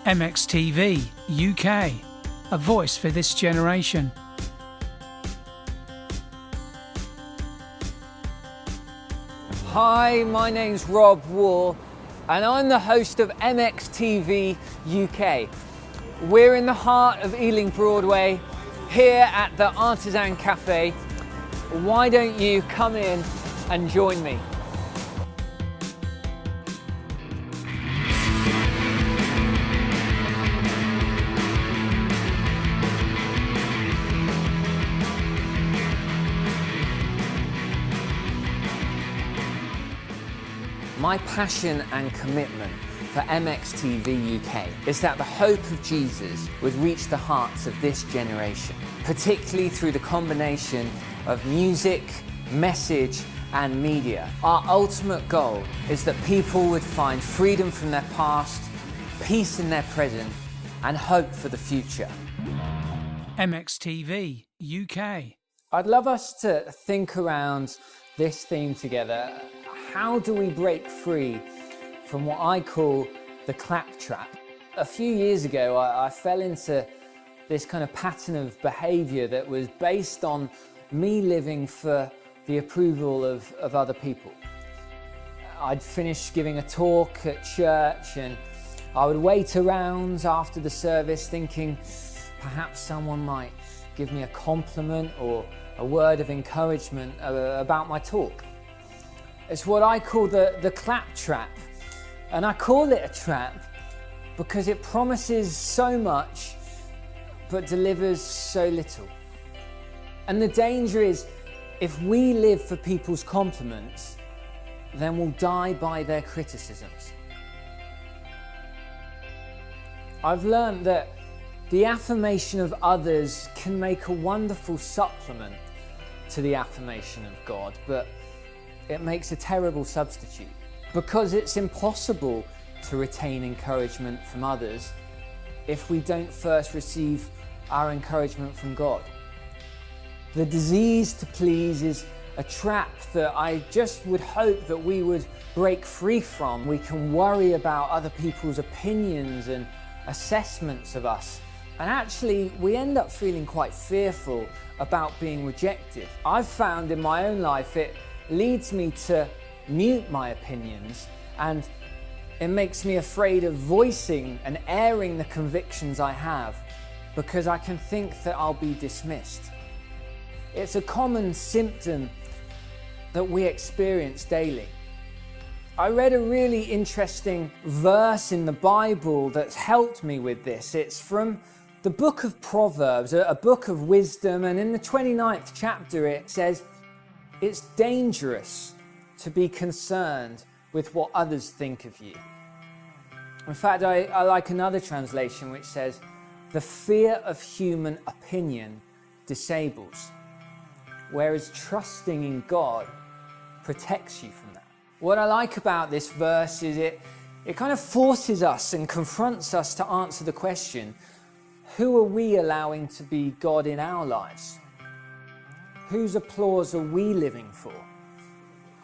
MXTV UK, a voice for this generation. Hi, my name's Rob Wall and I'm the host of MXTV UK. We're in the heart of Ealing Broadway, here at the Artisan Cafe. Why don't you come in and join me? My passion and commitment for MXTV UK is that the hope of Jesus would reach the hearts of this generation, particularly through the combination of music, message, and media. Our ultimate goal is that people would find freedom from their past, peace in their present, and hope for the future. MXTV UK. I'd love us to think around this theme together. How do we break free from what I call the clap trap? A few years ago, I fell into this kind of pattern of behavior that was based on me living for the approval of other people. I'd finish giving a talk at church and I would wait around after the service thinking perhaps someone might give me a compliment or a word of encouragement about my talk. It's what I call the clap trap. And I call it a trap because it promises so much but delivers so little. And the danger is, if we live for people's compliments, then we'll die by their criticisms. I've learned that the affirmation of others can make a wonderful supplement to the affirmation of God, but it makes a terrible substitute, because it's impossible to retain encouragement from others if we don't first receive our encouragement from God. The disease to please is a trap that I just would hope that we would break free from. We can worry about other people's opinions and assessments of us, and actually we end up feeling quite fearful about being rejected. I've found in my own life it leads me to mute my opinions, and it makes me afraid of voicing and airing the convictions I have because I can think that I'll be dismissed. It's a common symptom that we experience daily. I read a really interesting verse in the Bible that's helped me with this. It's from the book of Proverbs, a book of wisdom, and in the 29th chapter it says, "It's dangerous to be concerned with what others think of you." In fact, I like another translation which says, "The fear of human opinion disables, whereas trusting in God protects you from that." What I like about this verse is it kind of forces us and confronts us to answer the question, who are we allowing to be God in our lives? Whose applause are we living for?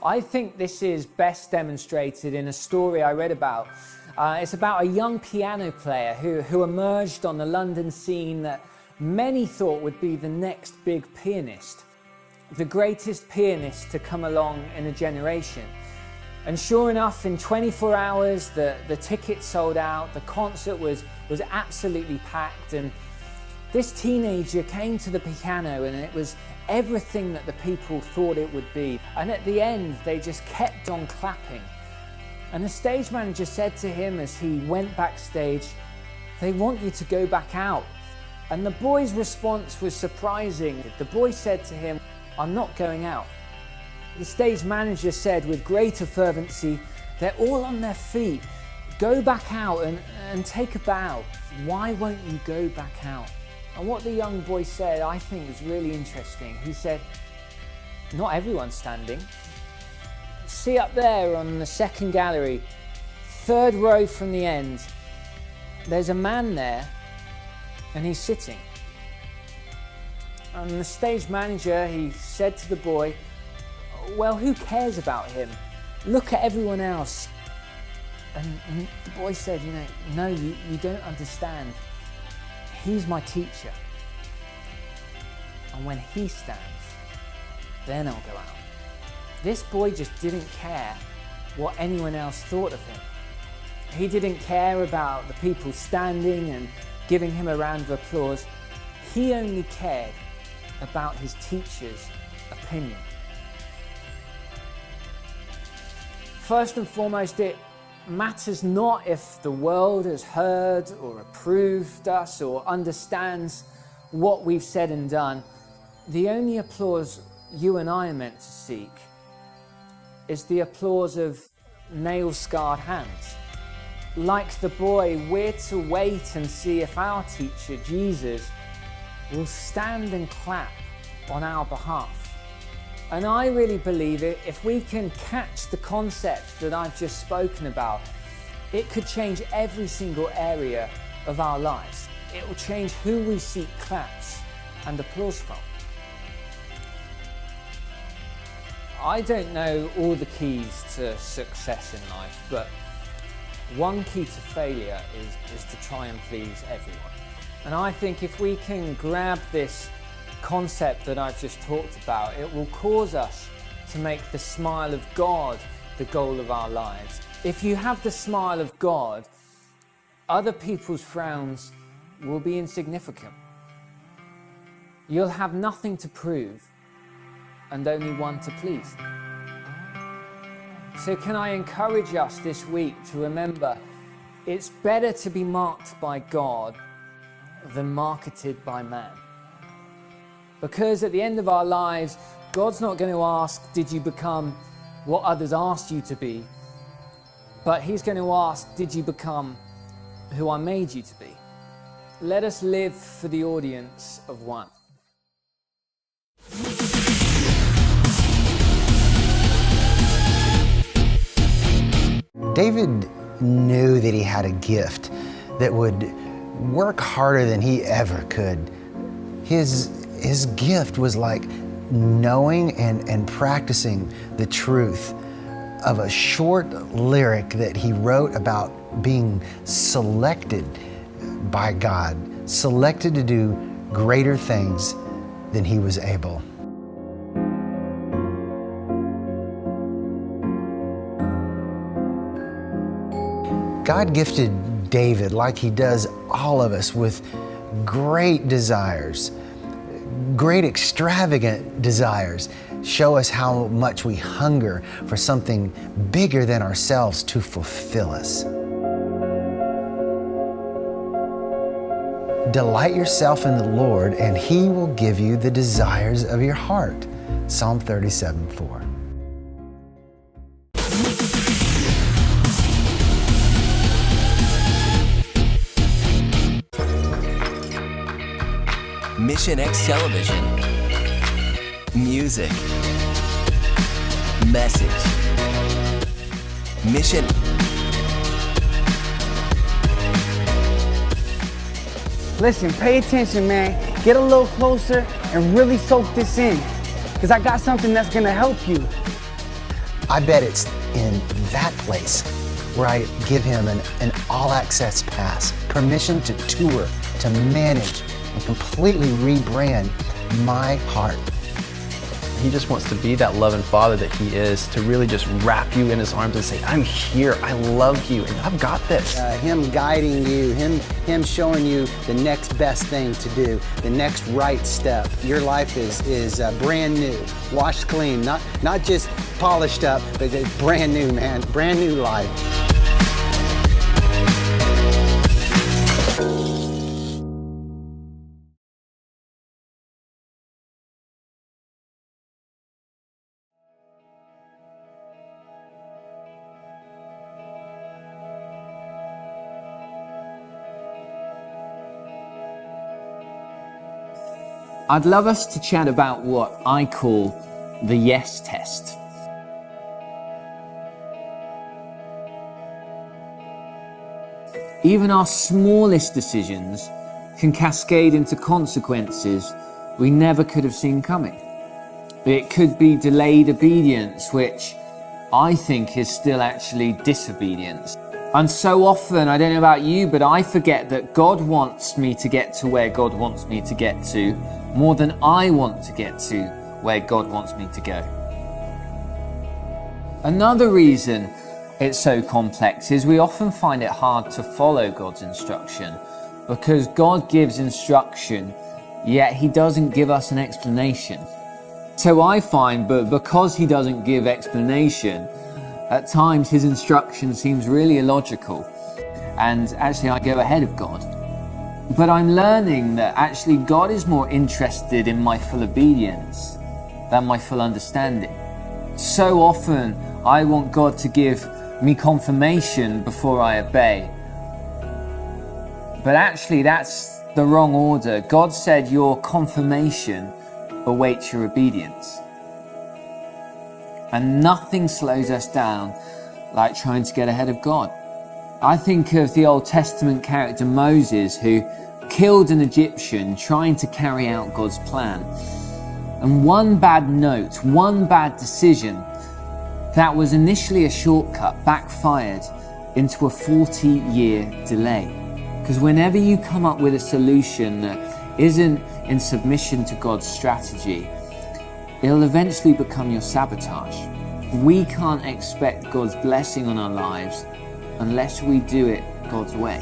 I think this is best demonstrated in a story I read about. It's about a young piano player who emerged on the London scene that many thought would be the next big pianist, the greatest pianist to come along in a generation. And sure enough, in 24 hours, the tickets sold out, the concert was absolutely packed, and this teenager came to the piano and it was everything that the people thought it would be. And at the end, they just kept on clapping. And the stage manager said to him as he went backstage, "They want you to go back out." And the boy's response was surprising. The boy said to him, "I'm not going out." The stage manager said with greater fervency, "They're all on their feet. Go back out and take a bow. Why won't you go back out?" And what the young boy said, I think, was really interesting. He said, "Not everyone's standing. See up there on the second gallery, third row from the end, there's a man there and he's sitting." And the stage manager, he said to the boy, "Well, who cares about him? Look at everyone else." And the boy said, no, you don't understand. He's my teacher. And when he stands, then I'll go out. This boy just didn't care what anyone else thought of him. He didn't care about the people standing and giving him a round of applause. He only cared about his teacher's opinion. First and foremost, it matters not if the world has heard or approved us or understands what we've said and done. The only applause you and I are meant to seek is the applause of nail-scarred hands. Like the boy, we're to wait and see if our teacher, Jesus, will stand and clap on our behalf. And I really believe it, if we can catch the concept that I've just spoken about, it could change every single area of our lives. It will change who we seek claps and applause from. I don't know all the keys to success in life, but one key to failure is to try and please everyone. And I think if we can grab this concept that I've just talked about, it will cause us to make the smile of God the goal of our lives. If you have the smile of God, other people's frowns will be insignificant. You'll have nothing to prove and only one to please. So can I encourage us this week to remember, it's better to be marked by God than marketed by man. Because at the end of our lives, God's not going to ask, did you become what others asked you to be? But he's going to ask, did you become who I made you to be? Let us live for the audience of one. David knew that he had a gift that would work harder than he ever could. His gift was like knowing and practicing the truth of a short lyric that he wrote about being selected by God, selected to do greater things than he was able. God gifted David, like he does all of us, with great desires, great extravagant desires. Show us how much we hunger for something bigger than ourselves to fulfill us. Delight yourself in the Lord, and He will give you the desires of your heart. Psalm 37:4. Mission X Television. Music. Message. Mission. Listen, pay attention, man. Get a little closer and really soak this in, because I got something that's gonna help you. I bet it's in that place where I give him an all-access pass, permission to tour, to manage, and completely rebrand my heart. He just wants to be that loving father that he is, to really just wrap you in his arms and say, I'm here, I love you, and I've got this. Him guiding you, him showing you the next best thing to do, the next right step. Your life is brand new, washed clean, not just polished up, but it's brand new, man, brand new life. I'd love us to chat about what I call the yes test. Even our smallest decisions can cascade into consequences we never could have seen coming. It could be delayed obedience, which I think is still actually disobedience. And so often, I don't know about you, but I forget that God wants me to get to where God wants me to get to more than I want to get to where God wants me to go. Another reason it's so complex is we often find it hard to follow God's instruction because God gives instruction, yet He doesn't give us an explanation. So I find, but because He doesn't give explanation, at times His instruction seems really illogical, and actually I go ahead of God. But I'm learning that actually God is more interested in my full obedience than my full understanding. So often I want God to give me confirmation before I obey. But actually that's the wrong order. God said your confirmation awaits your obedience. And nothing slows us down like trying to get ahead of God. I think of the Old Testament character Moses, who killed an Egyptian trying to carry out God's plan. And one bad note, one bad decision that was initially a shortcut backfired into a 40-year delay. Because whenever you come up with a solution that isn't in submission to God's strategy, it'll eventually become your sabotage. We can't expect God's blessing on our lives unless we do it God's way.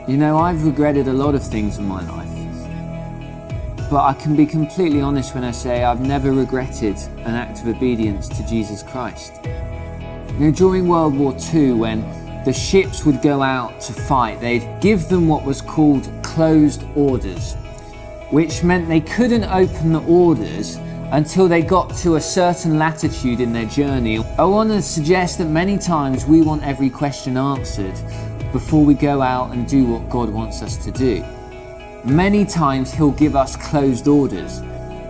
You know, I've regretted a lot of things in my life, but I can be completely honest when I say I've never regretted an act of obedience to Jesus Christ. You know, during World War II, when the ships would go out to fight, they'd give them what was called closed orders, which meant they couldn't open the orders until they got to a certain latitude in their journey. I want to suggest that many times we want every question answered before we go out and do what God wants us to do. Many times He'll give us closed orders.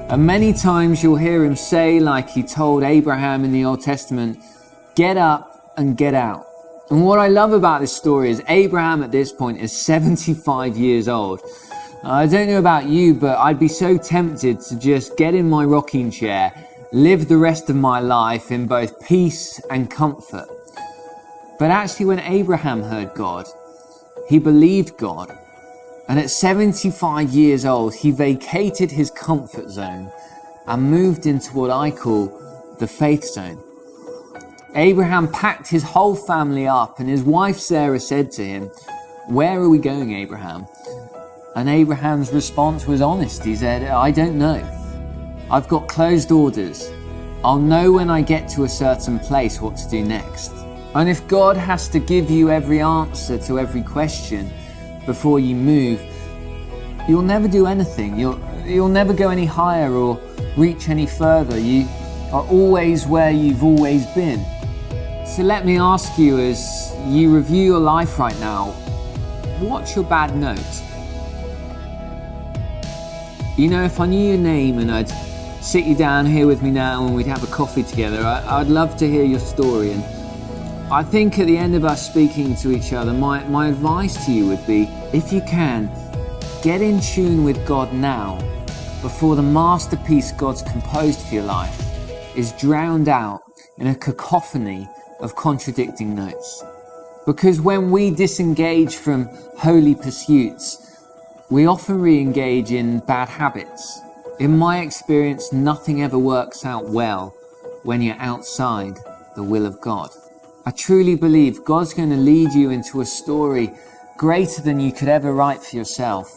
And many times you'll hear Him say, like He told Abraham in the Old Testament, get up and get out. And what I love about this story is Abraham at this point is 75 years old. I don't know about you, but I'd be so tempted to just get in my rocking chair, live the rest of my life in both peace and comfort. But actually, when Abraham heard God, he believed God. And at 75 years old, he vacated his comfort zone and moved into what I call the faith zone. Abraham packed his whole family up, and his wife Sarah said to him, "Where are we going, Abraham?" And Abraham's response was honest. He said, "I don't know. I've got closed orders. I'll know when I get to a certain place what to do next." And if God has to give you every answer to every question before you move, you'll never do anything. You'll never go any higher or reach any further. You are always where you've always been. So let me ask you, as you review your life right now, what's your bad note? You know, if I knew your name and I'd sit you down here with me now and we'd have a coffee together, I'd love to hear your story. And I think at the end of us speaking to each other, my advice to you would be, if you can, get in tune with God now before the masterpiece God's composed for your life is drowned out in a cacophony of contradicting notes. Because when we disengage from holy pursuits, we often re-engage in bad habits. In my experience, nothing ever works out well when you're outside the will of God. I truly believe God's going to lead you into a story greater than you could ever write for yourself.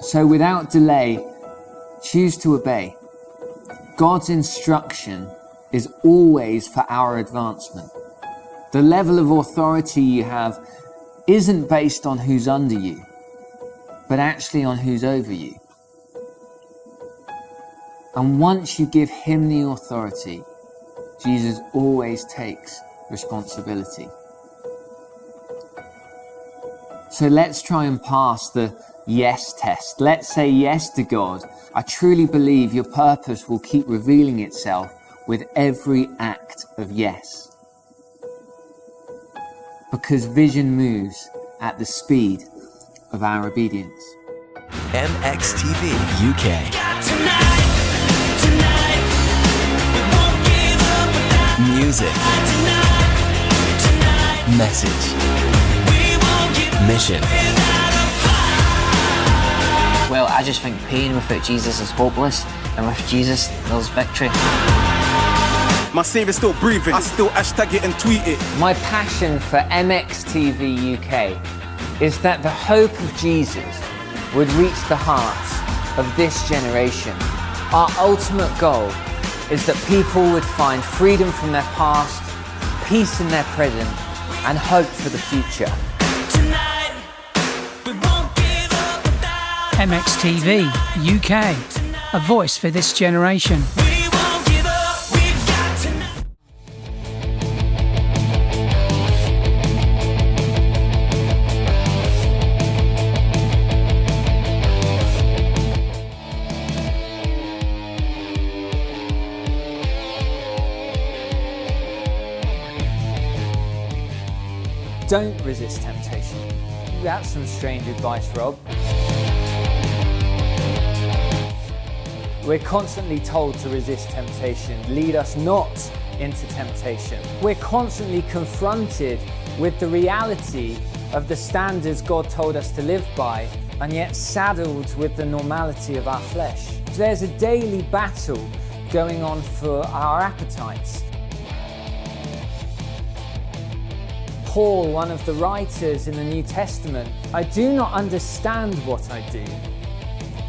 So without delay, choose to obey. God's instruction is always for our advancement. The level of authority you have isn't based on who's under you, but actually on who's over you. And once you give Him the authority, Jesus always takes responsibility. So let's try and pass the yes test. Let's say yes to God. I truly believe your purpose will keep revealing itself with every act of yes. Because vision moves at the speed of our obedience. MXTV UK. Music. Message. Mission. Well, I just think pain without Jesus is hopeless, and with Jesus, there's victory. My Saviour's still breathing. I still hashtag it and tweet it. My passion for MXTV UK is that the hope of Jesus would reach the hearts of this generation. Our ultimate goal is that people would find freedom from their past, peace in their present, and hope for the future. MXTV UK, a voice for this generation. Don't resist temptation. That's some strange advice, Rob. We're constantly told to resist temptation, lead us not into temptation. We're constantly confronted with the reality of the standards God told us to live by, and yet saddled with the normality of our flesh. There's a daily battle going on for our appetites. Paul, one of the writers in the New Testament, I do not understand what I do.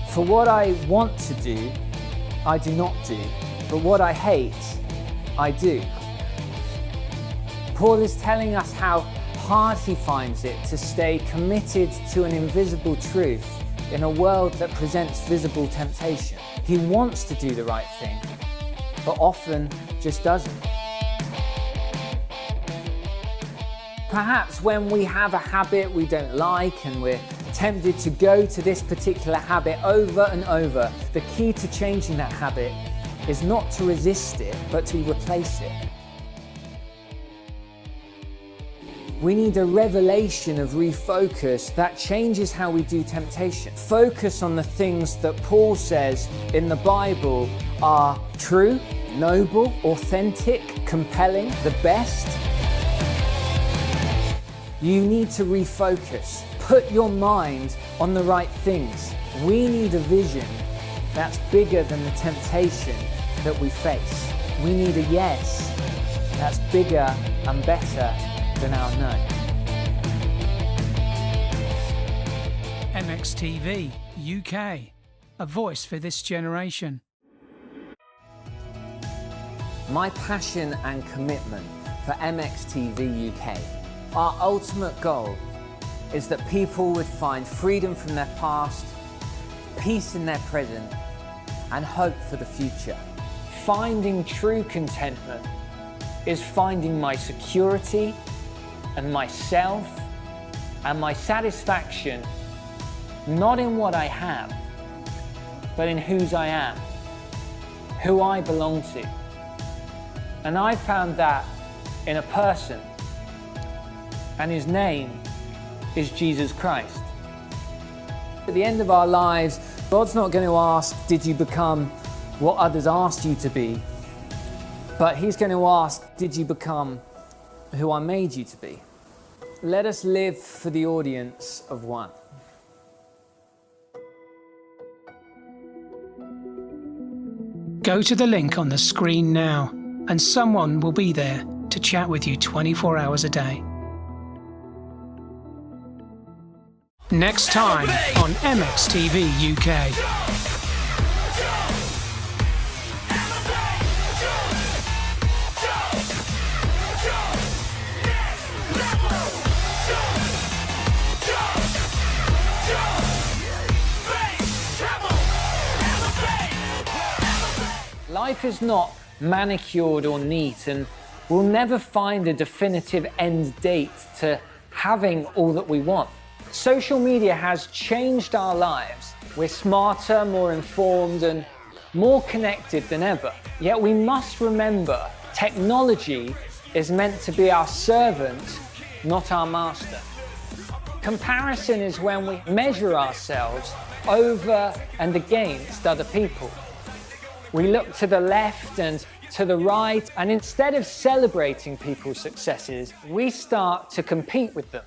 For what I want to do, I do not do, but what I hate, I do. Paul is telling us how hard he finds it to stay committed to an invisible truth in a world that presents visible temptation. He wants to do the right thing, but often just doesn't. Perhaps when we have a habit we don't like and we're tempted to go to this particular habit over and over, the key to changing that habit is not to resist it, but to replace it. We need a revelation of refocus that changes how we do temptation. Focus on the things that Paul says in the Bible are true, noble, authentic, compelling, the best. You need to refocus. Put your mind on the right things. We need a vision that's bigger than the temptation that we face. We need a yes that's bigger and better than our no. MXTV UK, a voice for this generation. My passion and commitment for MXTV UK. Our ultimate goal is that people would find freedom from their past, peace in their present, and hope for the future. Finding true contentment is finding my security and myself and my satisfaction not in what I have, but in whose I am, who I belong to. And I found that in a person, and his name is Jesus Christ. At the end of our lives, God's not going to ask, did you become what others asked you to be? But he's going to ask, did you become who I made you to be? Let us live for the audience of one. Go to the link on the screen now, and someone will be there to chat with you 24 hours a day. Next time on MXTV UK. Life is not manicured or neat, and we'll never find a definitive end date to having all that we want. Social media has changed our lives. We're smarter, more informed, and more connected than ever. Yet we must remember, technology is meant to be our servant, not our master. Comparison is when we measure ourselves over and against other people. We look to the left and to the right, and instead of celebrating people's successes, we start to compete with them.